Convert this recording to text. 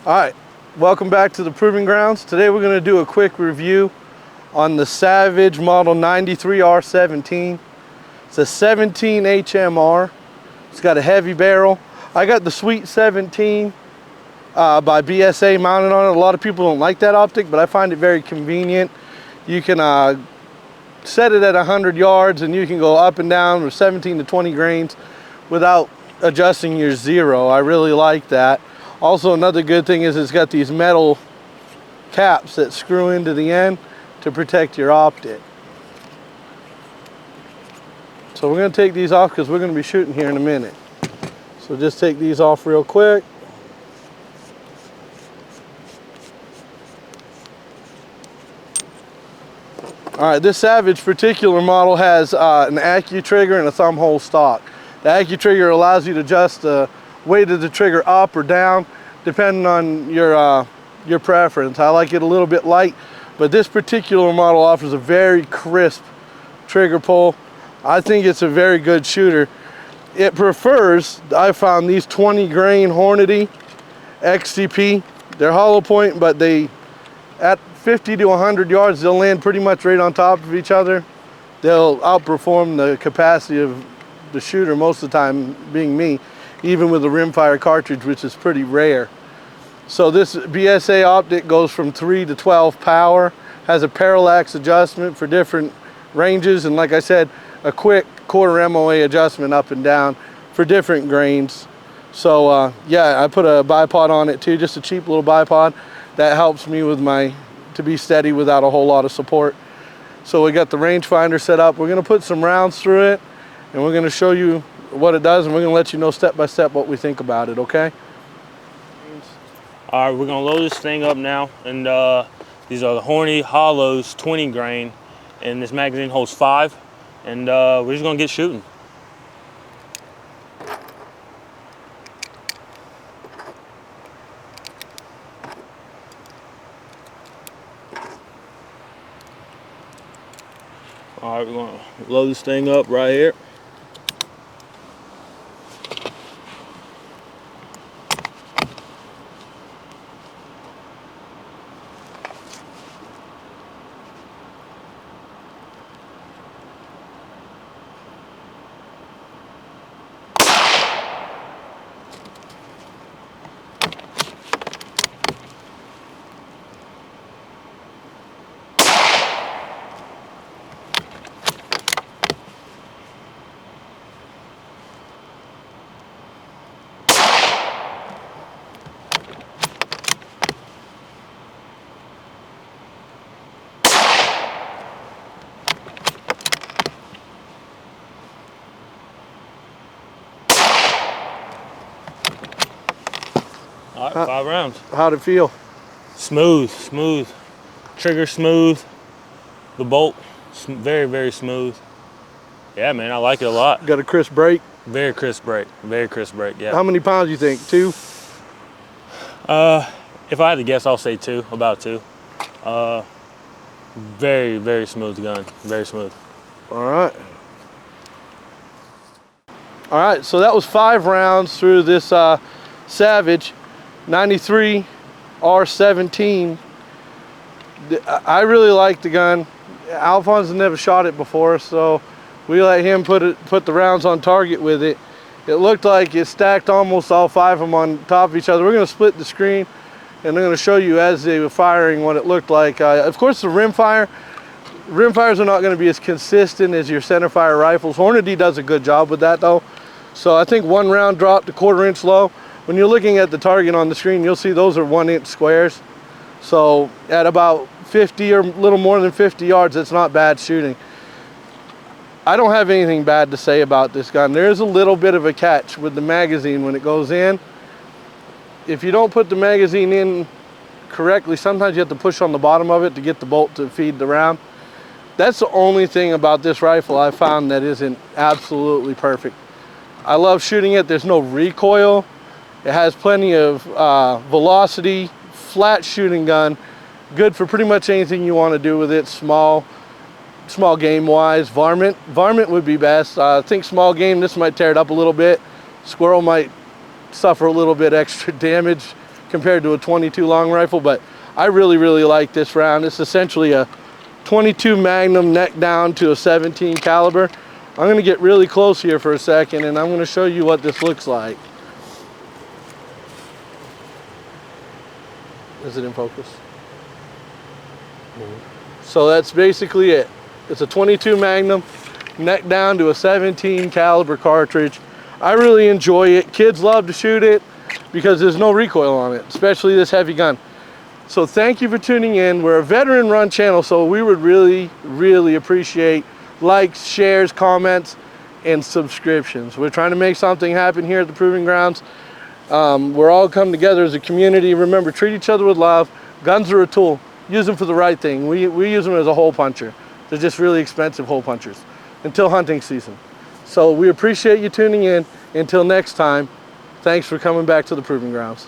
All right, welcome back to the Proving Grounds. Today we're going to do a quick review on the Savage model 93R17. It's a 17 HMR. It's got a heavy barrel. I got the Sweet 17 by BSA mounted on it. A lot of people don't like that optic, but I find it very convenient. You can set it at 100 yards and you can go up and down with 17 to 20 grains without adjusting your zero. I really like that. Also, another good thing is it's got these metal caps that screw into the end to protect your optic. So we're going to take these off because we're going to be shooting here in a minute. So just take these off real quick. All right, this Savage particular model has an trigger and a thumb hole stock. The trigger allows you to adjust the weight of the trigger up or down depending on your preference. I like it a little bit light, but this particular model offers a very crisp trigger pull. I think it's a very good shooter. It prefers, I found, these 20 grain Hornady XCP. They're hollow point, but they, at 50 to 100 yards, they'll land pretty much right on top of each other. They'll outperform the capacity of the shooter most of the time, being me, even with a rimfire cartridge, which is pretty rare. So this BSA optic goes from 3 to 12 power, has a parallax adjustment for different ranges, and like I said, a quick quarter MOA adjustment up and down for different grains. So yeah, I put a bipod on it too, just a cheap little bipod that helps me with to be steady without a whole lot of support. So we got the rangefinder set up. We're gonna put some rounds through it and we're gonna show you what it does, and we're gonna let you know step by step what we think about it, okay? All right, we're gonna load this thing up now, and these are the Hornady Hollows 20 grain, and this magazine holds 5, and we're just gonna get shooting. All right, we're gonna load this thing up right here. All right, 5 rounds. How'd it feel? Smooth, smooth. Trigger smooth. The bolt, very, very smooth. Yeah, man, I like it a lot. Got a crisp break? Very crisp break, yeah. How many pounds do you think, 2? If I had to guess, I'll say 2, about 2. Very, very smooth gun, very smooth. All right. All right, so that was 5 rounds through this Savage 93R17. I really like the gun. Alphonse has never shot it before, so we let him put the rounds on target with it. It looked like it stacked almost all 5 of them on top of each other. We're going to split the screen, and I'm going to show you as they were firing what it looked like. Of course, the rimfires are not going to be as consistent as your centerfire rifles. Hornady does a good job with that, though. So I think 1 round dropped a 1/4 inch low. When you're looking at the target on the screen, you'll see those are 1-inch squares. So at about 50 or a little more than 50 yards, it's not bad shooting. I don't have anything bad to say about this gun. There's a little bit of a catch with the magazine when it goes in. If you don't put the magazine in correctly, sometimes you have to push on the bottom of it to get the bolt to feed the round. That's the only thing about this rifle I found that isn't absolutely perfect. I love shooting it. There's no recoil. It has plenty of velocity, flat shooting gun, good for pretty much anything you want to do with it, small game wise. Varmint would be best. I think small game, this might tear it up a little bit. Squirrel might suffer a little bit extra damage compared to a 22 long rifle, but I really like this round. It's essentially a 22 Magnum neck down to a 17 caliber. I'm gonna get really close here for a second and I'm gonna show you what this looks like. Is it in focus? So that's basically it. It's a 22 Magnum, neck down to a 17 caliber cartridge. I really enjoy it. Kids love to shoot it because there's no recoil on it, especially this heavy gun. So thank you for tuning in. We're a veteran run channel, so we would really appreciate likes, shares, comments, and subscriptions. We're trying to make something happen here at the Proving Grounds. We're all come together as a community. Remember, treat each other with love. Guns are a tool. Use them for the right thing. We use them as a hole puncher. They're just really expensive hole punchers until hunting season. So we appreciate you tuning in. Until next time, thanks for coming back to the Proving Grounds.